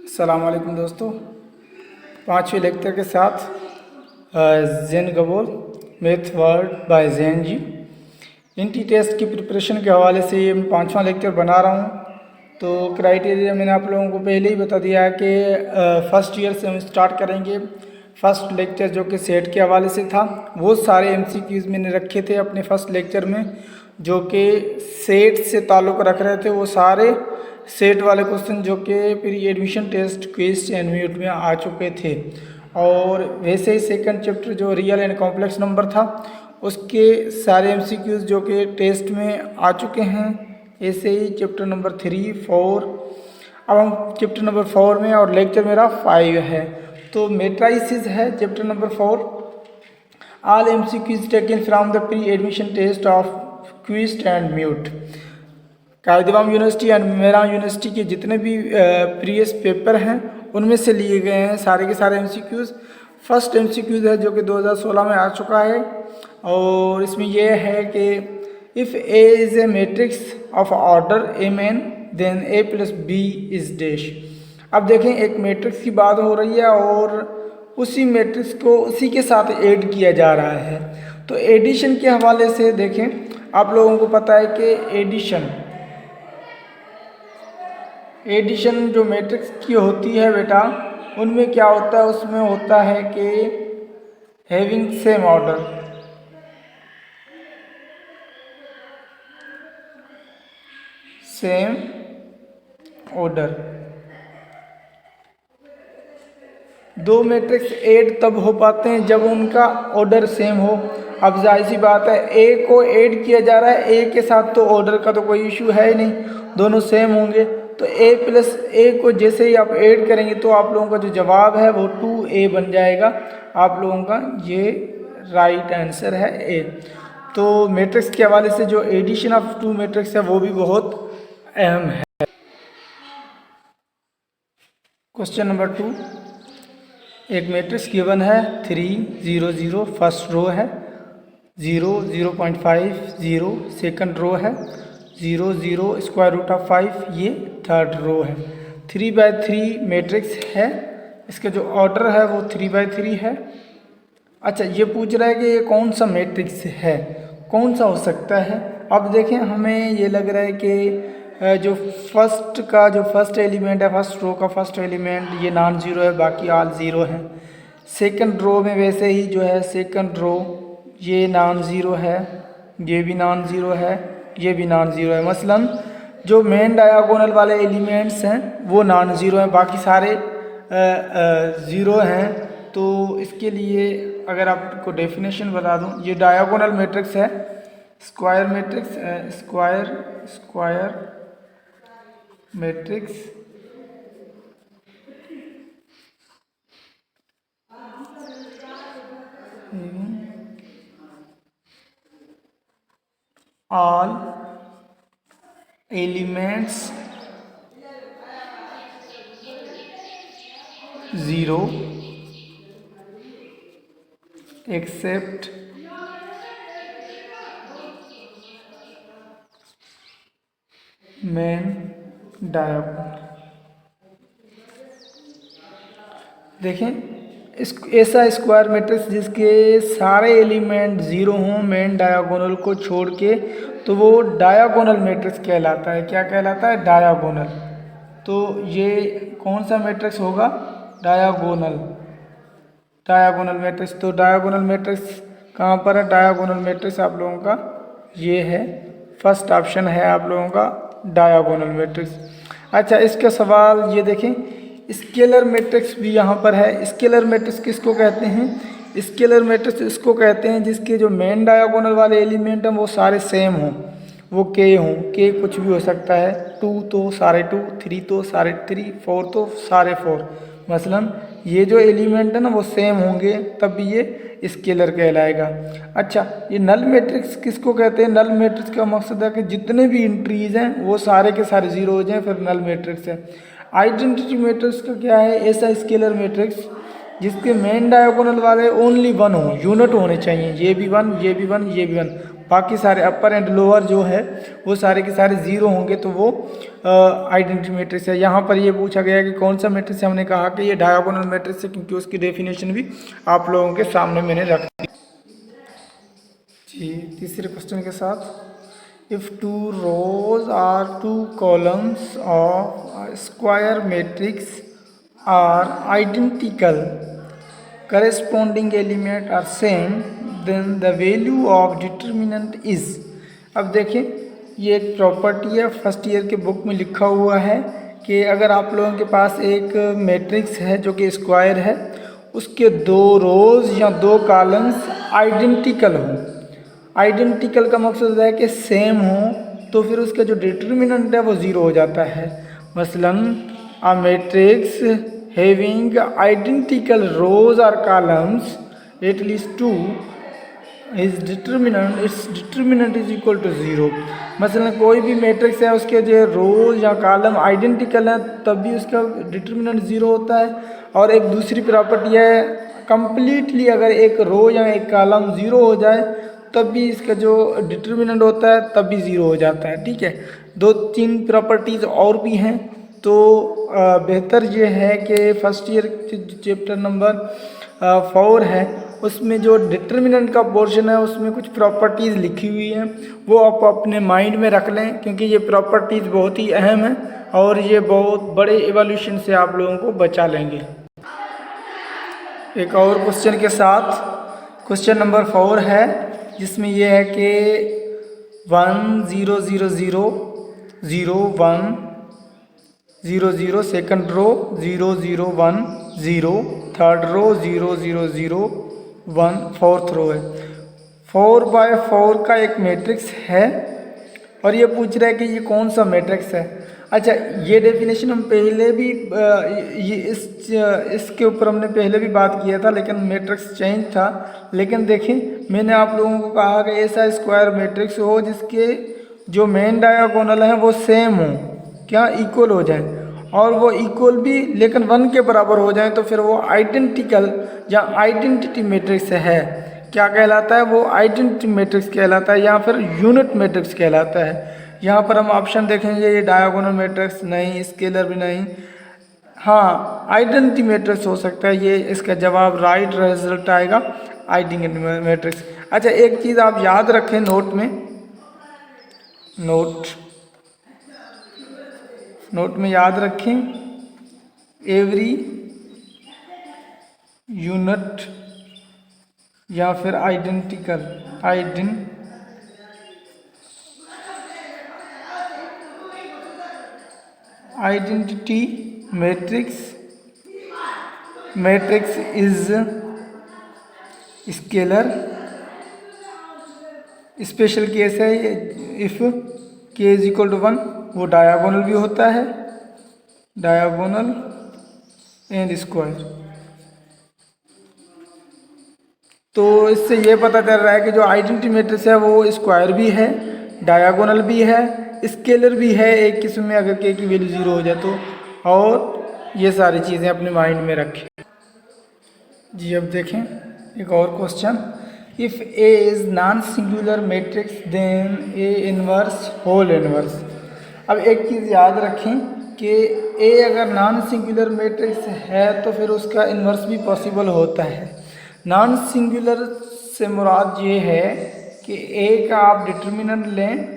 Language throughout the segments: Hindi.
अस्सलाम वालेकुम दोस्तों, पाँचवें लेक्चर के साथ जैन गबोल math word by Jain ji entry test की प्रिपरेशन के हवाले से ये मैं पाँचवां लेक्चर बना रहा हूँ। तो क्राइटेरिया मैंने आप लोगों को पहले ही बता दिया है कि फर्स्ट ईयर से हम स्टार्ट करेंगे। फर्स्ट लेक्चर जो कि सेट के हवाले से था, वो सारे एमसीक्यूज़ मैंने रखे थे अपने फर्स्ट लेक्चर में, जो कि सेट से ताल्लुक़ रख रहे थे। वो सारे सेट वाले क्वेश्चन जो कि pre admission test quiz and mute में आ चुके थे। और वैसे ही सेकंड चैप्टर जो रियल एंड कॉम्प्लेक्स नंबर था, उसके सारे एमसीक्यूज़ जो कि टेस्ट में आ चुके हैं। ऐसे ही चैप्टर नंबर 3, 4, अब हम चैप्टर नंबर 4 में, और लेक्चर मेरा 5 है। तो मेट्राइसिस है chapter number 4। All MCQs taken from the pre admission test of quiz and mute. कायदेबाम यूनिवर्सिटी एंड मेरा यूनिवर्सिटी के जितने भी प्रीवियस पेपर हैं, उनमें से लिए गए हैं सारे के सारे एमसीक्यूज़। फर्स्ट एमसीक्यूज़ है जो कि 2016 में आ चुका है, और इसमें यह है कि if A is a matrix of order M N then A plus B is dash. अब देखें, एक मैट्रिक्स की बात हो रही है और उसी मैट्रिक्स को उसी के साथ ऐड किया जा रहा है। तो एडिशन के हवाले से देखें, आप लोगों को पता है कि एडिशन जो मैट्रिक्स की होती है बेटा, उनमें क्या होता है, उसमें होता है कि having same order, same order. दो मैट्रिक्स ऐड तब हो पाते हैं जब उनका ऑर्डर सेम हो। अब जाहिर सी बात है, ए को ऐड किया जा रहा है, ए के साथ तो ऑर्डर का तो कोई इशू है ही नहीं, दोनों सेम होंगे। तो ए प्लस ए को जैसे ही आप ऐड करेंगे तो आप लोगों का जो जवाब है वो 2a बन जाएगा। आप लोगों का ये राइट आंसर है ए। तो मैट्रिक्स के हवाले से जो एडिशन ऑफ टू मैट्रिक्स है वो भी बहुत अहम है। क्वेश्चन नंबर 2, एक मैट्रिक्स गिवन है 3, 0, 0, फर्स्ट रो है, 0, 0.5, 0 सेकंड रो है, 0, 0 स्क्वायर रूट ऑफ 5 ये थर्ड रो है। 3/3 मैट्रिक्स है, इसका जो ऑर्डर है वो 3/3 है। अच्छा, ये पूछ रहा है कि ये कौन सा मैट्रिक्स है, कौन सा हो सकता है। अब देखें, हमें ये लग रहा है कि जो फर्स्ट एलिमेंट है, फर्स्ट रो का फर्स्ट एलिमेंट ये नॉन ज़ीरो है, बाकी ऑल ज़ीरो है। सेकंड रो में वैसे ही जो है सेकंड रो ये नॉन ज़ीरो है, ये भी नॉन ज़ीरो है, ये भी नॉन ज़ीरो है। मसलन जो मेन डायगोनल वाले एलिमेंट्स हैं वो नॉन ज़ीरो हैं, बाकी सारे ज़ीरो हैं। तो इसके लिए अगर आपको डेफिनेशन बता दूं, ये डायगोनल मैट्रिक्स है, square matrix, square matrix all elements 0 except main diagonal। देखें, ऐसा स्क्वायर मैट्रिक्स जिसके सारे एलिमेंट ज़ीरो हों मेन डायगोनल को छोड़ के, तो वो डायगोनल मैट्रिक्स कहलाता है। क्या कहलाता है? डायगोनल। तो ये कौन सा मैट्रिक्स होगा? Diagonal matrix. तो डायगोनल मैट्रिक्स कहाँ पर है? डायगोनल मैट्रिक्स आप लोगों का ये है, फर्स्ट ऑप्शन है आप लोगों का डायगोनल मैट्रिक्स। अच्छा, इसका सवाल ये देखें, स्केलर मैट्रिक्स भी यहाँ पर है। स्केलर मैट्रिक्स किसको कहते हैं? स्केलर मैट्रिक्स इसको कहते हैं जिसके जो मेन डायगोनल वाले एलिमेंट हैं वो सारे सेम हों, वो के हों। के कुछ भी हो सकता है, 2 तो सारे 2, 3 तो सारे 3, 4 तो सारे 4। मसलन ये जो एलिमेंट है ना वो सेम होंगे, तब भी ये स्केलर कहलाएगा। अच्छा, ये नल मैट्रिक्स किसको कहते हैं? नल मैट्रिक्स का मकसद है कि जितने भी इंट्रीज हैं वो सारे के सारे ज़ीरो हो जाएं, फिर नल मैट्रिक्स है। आइडेंटिटी मैट्रिक्स का क्या है? ऐसा स्केलर मैट्रिक्स जिसके मेन डायगोनल वाले ओनली 1 हो, यूनिट होने चाहिए, ये भी 1, ये भी 1, ये भी 1। बाकी सारे अपर एंड लोअर जो है वो सारे के सारे ज़ीरो होंगे तो वो आइडेंटिटी मैट्रिक्स है। यहाँ पर ये पूछा गया कि कौन सा मैट्रिक्स है, हमने कहा कि ये डायगोनल मैट्रिक्स है, क्योंकि उसकी डेफिनेशन भी आप लोगों के सामने मैंने रख दी। जी, तीसरे क्वेश्चन के साथ, if two rows are two columns of square matrix are identical, corresponding element are same, then the value of determinant is। अब देखें, ये एक प्रॉपर्टी है, फर्स्ट ईयर के बुक में लिखा हुआ है कि अगर आप लोगों के पास एक मैट्रिक्स है जो कि स्क्वायर है, उसके दो रोज या दो कॉलम्स आइडेंटिकल हों, आइडेंटिकल का मकसद है कि सेम हो, तो फिर उसका जो डिटर्मिनेंट है वो ज़ीरो हो जाता है। मसलन a matrix having identical rows or columns at least two, its determinant is equal to zero. मसलन कोई भी मैट्रिक्स है, उसके जो रोज या कॉलम आइडेंटिकल है तब भी उसका डिटर्मिनेंट ज़ीरो होता है। और एक दूसरी प्रॉपर्टी है, कम्प्लीटली अगर एक रो या एक कॉलम ज़ीरो हो जाए तब भी इसका जो डिटर्मिनेंट होता है तब भी ज़ीरो हो जाता है। ठीक है, दो तीन प्रॉपर्टीज़ और भी हैं, तो बेहतर ये है कि फर्स्ट ईयर चैप्टर नंबर 4 है, उसमें जो डिटर्मिनेंट का पोर्शन है उसमें कुछ प्रॉपर्टीज़ लिखी हुई हैं, वो आप अपने माइंड में रख लें, क्योंकि ये प्रॉपर्टीज़ बहुत ही अहम है और ये बहुत बड़े इवोल्यूशन से आप लोगों को बचा लेंगे। एक और क्वेश्चन के साथ, क्वेश्चन नंबर 4 है, जिसमें ये है कि 1 0 0 0 0 1 0 0 second row 0 0 1 0, third row 0 0 0 1 fourth row है। 4x4 का एक मैट्रिक्स है और ये पूछ रहा है कि ये कौन सा मैट्रिक्स है। अच्छा, ये डेफिनेशन हम पहले भी ये इसके ऊपर हमने पहले भी बात किया था, लेकिन मैट्रिक्स चेंज था। लेकिन देखें, मैंने आप लोगों को कहा कि ऐसा स्क्वायर मैट्रिक्स हो जिसके जो मेन डायगोनल हैं वो सेम हो, क्या इक्वल हो जाए, और वो इक्वल भी लेकिन 1 के बराबर हो जाए, तो फिर वो आइडेंटिकल या आइडेंटिटी मैट्रिक्स है। क्या कहलाता है वो? आइडेंटिटी मैट्रिक्स कहलाता है या फिर यूनिट मैट्रिक्स कहलाता है। यहाँ पर हम ऑप्शन देखेंगे, ये डायगोनल मैट्रिक्स नहीं, स्केलर भी नहीं, हाँ आइडेंटिटी मैट्रिक्स हो सकता है। ये इसका जवाब राइट रिजल्ट आएगा, आइडेंटिटी मैट्रिक्स। अच्छा, एक चीज़ आप याद रखें नोट में, नोट में याद रखें, एवरी यूनिट या फिर identical identity matrix is scalar. Special case है ये, इफ के इज इक्वल टू 1, वो डायगोनल भी होता है, डायगोनल एंड स्क्वायर। तो इससे ये पता चल रहा है कि जो आइडेंटिटी मैट्रिक्स है वो स्क्वायर भी है, डायगोनल भी है, स्केलर भी है एक किस्म में, अगर के की वैल्यू 0 हो जाए तो। और ये सारी चीज़ें अपने माइंड में रखें। जी, अब देखें एक और question, if A is non singular matrix then A inverse whole inverse. अब एक चीज़ याद रखें कि ए अगर नॉन सिंगुलर मैट्रिक्स है तो फिर उसका इन्वर्स भी पॉसिबल होता है। नॉन सिंगुलर से मुराद ये है कि ए का आप डिटर्मिनेंट लें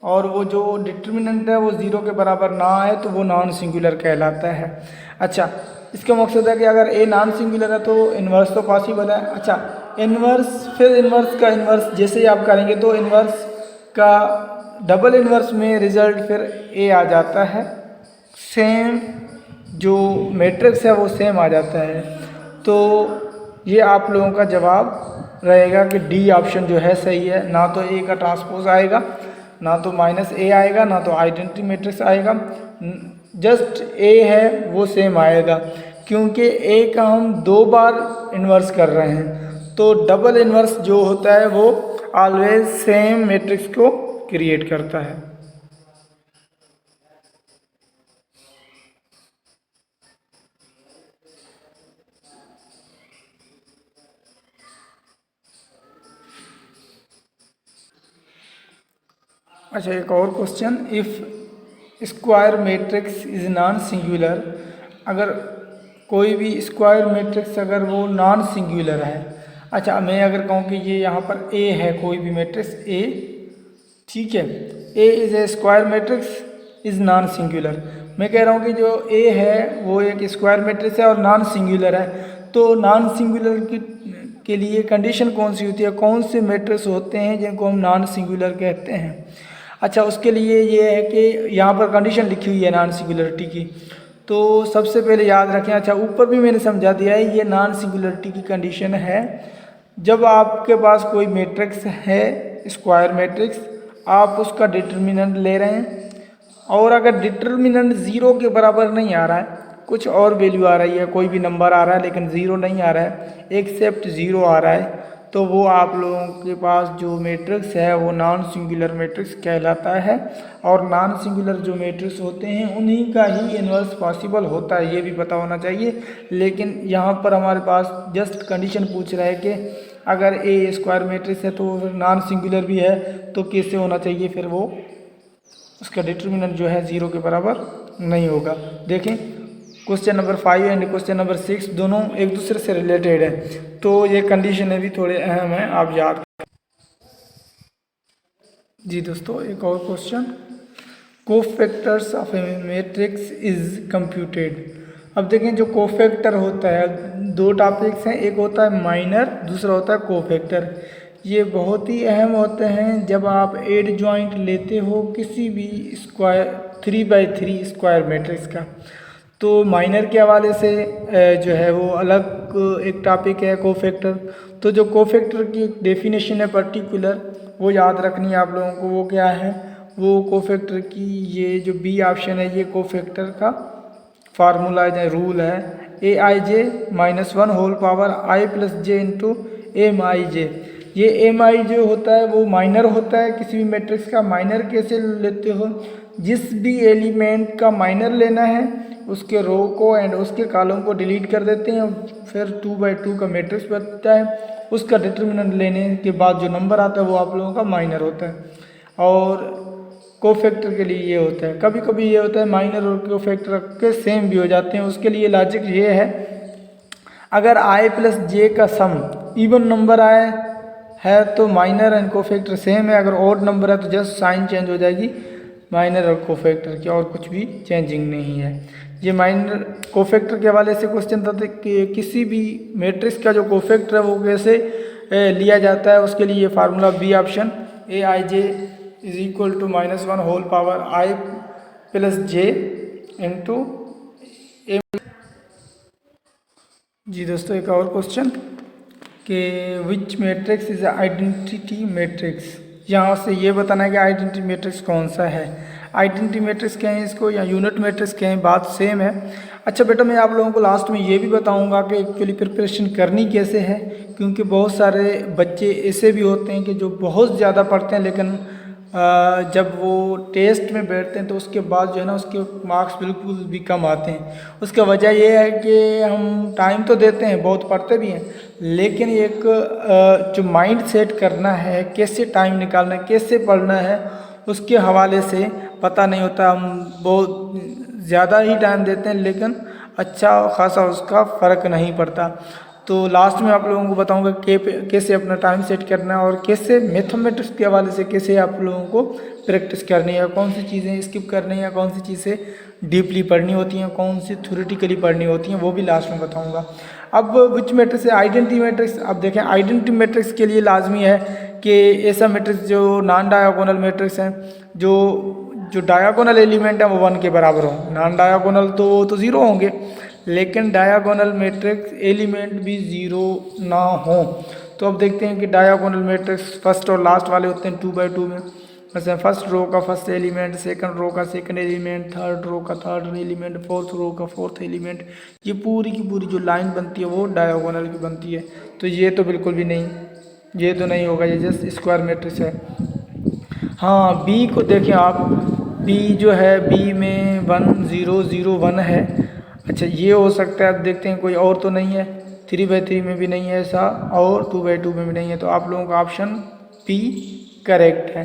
और वो जो डिटर्मिनेंट है वो 0 के बराबर ना आए तो वो नॉन सिंगुलर कहलाता है। अच्छा, इसका मकसद है कि अगर ए नॉन सिंगुलर है तो इन्वर्स तो पॉसिबल है। अच्छा, इन्वर्स, फिर इन्वर्स का इन्वर्स जैसे ही आप करेंगे तो इन्वर्स का डबल इन्वर्स में रिजल्ट फिर ए आ जाता है, सेम जो मैट्रिक्स है वो सेम आ जाता है। तो ये आप लोगों का जवाब रहेगा कि डी ऑप्शन जो है सही है। ना तो ए का ट्रांसपोज आएगा, ना तो माइनस ए आएगा, ना तो आइडेंटिटी मैट्रिक्स आएगा, जस्ट ए है वो सेम आएगा, क्योंकि ए का हम 2 बार इन्वर्स कर रहे हैं। तो डबल इन्वर्स जो होता है वो ऑलवेज सेम मैट्रिक्स को क्रिएट करता है। अच्छा, एक और question, if square matrix is non singular, अगर कोई भी स्क्वायर मैट्रिक्स अगर वो नॉन सिंगुलर है। अच्छा, मैं अगर कहूँ कि ये यहाँ पर ए है, कोई भी मैट्रिक्स ए, ठीक है, ए is A square matrix is non singular. मैं कह रहा हूँ कि जो ए है वो एक स्क्वायर मैट्रिक्स है और नॉन सिंगुलर है, तो नॉन सिंगुलर के लिए कंडीशन कौन सी होती है, कौन से मैट्रिक्स होते हैं जिनको हम नॉन सिंगुलर कहते हैं। अच्छा, उसके लिए ये है कि यहाँ पर कंडीशन लिखी हुई है नॉन सिंगुलरिटी की, तो सबसे पहले याद रखें। अच्छा, ऊपर भी मैंने समझा दिया है, ये नॉन सिंगुलरिटी की कंडीशन है जब आपके पास कोई मैट्रिक्स है स्क्वायर मैट्रिक्स, आप उसका डिटर्मिनेंट ले रहे हैं और अगर डिटर्मिनेंट ज़ीरो के बराबर नहीं आ रहा है, कुछ और वैल्यू आ रही है, कोई भी नंबर आ रहा है लेकिन ज़ीरो नहीं आ रहा है, एक्सेप्ट ज़ीरो आ रहा है, तो वो आप लोगों के पास जो मैट्रिक्स है वो नॉन सिंगुलर मैट्रिक्स कहलाता है। और नॉन सिंगुलर जो मैट्रिक्स होते हैं उन्हीं का ही इन्वर्स पॉसिबल होता है, ये भी पता होना चाहिए। लेकिन यहाँ पर हमारे पास जस्ट कंडीशन पूछ रहा है कि अगर ए स्क्वायर मैट्रिक्स है तो नॉन सिंगुलर भी है, तो कैसे होना चाहिए, फिर वो उसका डिटर्मिनेंट जो है ज़ीरो के बराबर नहीं होगा। देखें, question number 5 and question number 6 दोनों एक दूसरे से रिलेटेड है, तो ये कंडीशन भी थोड़े अहम हैं, आप याद। जी दोस्तों, एक और question, cofactors of A matrix is computed. अब देखें, जो कोफैक्टर होता है, दो टॉपिक्स हैं, एक होता है माइनर, दूसरा होता है कोफैक्टर। ये बहुत ही अहम होते हैं जब आप एड जॉइंट लेते हो किसी भी स्क्वायर 3/3 स्क्वायर मैट्रिक्स का। तो माइनर के हवाले से जो है वो अलग एक टॉपिक है कोफैक्टर। तो जो कोफैक्टर की एक डेफिनेशन है पर्टिकुलर, वो याद रखनी है आप लोगों को। वो क्या है, वो कोफैक्टर की, ये जो बी ऑप्शन है, ये कोफैक्टर का फार्मूला है, रूल है, AIJ-1 whole power I plus J into MIJ। ये MI जो होता है वो माइनर होता है किसी भी मैट्रिक्स का। माइनर कैसे लेते हो, जिस भी एलिमेंट का माइनर लेना है उसके रो को एंड उसके कॉलम को डिलीट कर देते हैं, फिर 2/2 का मैट्रिक्स बनता है। उसका डिटर्मिनेंट लेने के बाद जो नंबर आता है वो आप लोगों का माइनर होता है। और कोफैक्टर के लिए ये होता है, कभी कभी ये होता है माइनर और कोफैक्टर के सेम भी हो जाते हैं। उसके लिए लॉजिक ये है, अगर I प्लस जे का सम इवन नंबर आए है तो माइनर एंड कोफैक्टर सेम है, अगर ऑड नंबर है तो जस्ट साइन चेंज हो जाएगी माइनर और कोफैक्टर की, और कुछ भी चेंजिंग नहीं है। ये माइनर कोफैक्टर के हवाले से क्वेश्चन था कि किसी भी मैट्रिक्स का जो कोफैक्टर है वो कैसे लिया जाता है। उसके लिए ये formula B option, AIJ is equal to -1 whole power I plus J into M। जी दोस्तों, एक और क्वेश्चन कि which matrix is identity matrix. यहाँ से ये बताना है कि आइडेंटिटी मैट्रिक्स कौन सा है। आइडेंटिटी मैट्रिक्स कहें इसको या यूनिट मैट्रिक्स कहें, बात सेम है। अच्छा बेटा, मैं आप लोगों को लास्ट में ये भी बताऊंगा कि एक्चुअली प्रिपरेशन करनी कैसे है, क्योंकि बहुत सारे बच्चे ऐसे भी होते हैं कि जो बहुत ज़्यादा पढ़ते हैं लेकिन जब वो टेस्ट में बैठते हैं तो उसके बाद जो है ना उसके मार्क्स बिल्कुल भी कम आते हैं। उसका वजह यह है कि हम टाइम तो देते हैं, बहुत पढ़ते भी हैं, लेकिन एक जो माइंड सेट करना है, कैसे टाइम निकालना है, कैसे पढ़ना है, उसके हवाले से पता नहीं होता। हम बहुत ज़्यादा ही टाइम देते हैं लेकिन अच्छा खासा उसका फ़र्क नहीं पड़ता। तो लास्ट में आप लोगों को बताऊंगा कि कैसे अपना टाइम सेट करना है और कैसे मैथमेटिक्स के हवाले से कैसे आप लोगों को प्रैक्टिस करनी है, कौन सी चीज़ें स्किप करनी है, कौन सी चीज़ें डीपली पढ़नी होती हैं, कौन सी थ्योरेटिकली पढ़नी होती हैं, वो भी लास्ट में बताऊंगा। अब विच मैट्रिक्स है आइडेंटिटी मैट्रिक्स। अब देखें, आइडेंटिटी मैट्रिक्स के लिए लाजमी है कि ऐसा मैट्रिक्स जो नॉन डायगोनल मैट्रिक्स हैं, जो डायगोनल एलिमेंट है वो 1 के बराबर हो। नॉन डायगोनल तो 0 होंगे, लेकिन डायगोनल मैट्रिक्स एलिमेंट भी 0 ना हो। तो अब देखते हैं कि डायगोनल मैट्रिक्स फर्स्ट और लास्ट वाले होते हैं 2/2 में। जैसे फर्स्ट रो का फर्स्ट एलिमेंट, सेकंड रो का सेकंड एलिमेंट, थर्ड रो का थर्ड एलिमेंट, फोर्थ रो का फोर्थ एलिमेंट, ये पूरी की पूरी जो लाइन बनती है वो डायगोनल की बनती है। तो ये तो बिल्कुल भी नहीं, ये तो नहीं होगा, ये जस्ट स्क्वायर मैट्रिक्स है। हाँ, बी को देखें आप, बी जो है बी में 1 0 0 1 है। अच्छा, ये हो सकता है। अब देखते हैं कोई और तो नहीं है, 3/3 में भी नहीं है ऐसा और 2/2 में भी नहीं है, तो आप लोगों का ऑप्शन पी करेक्ट है।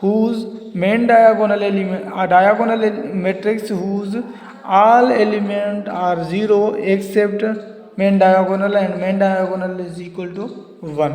whose main diagonal matrix whose all element are 0 except main diagonal and main diagonal is equal to 1.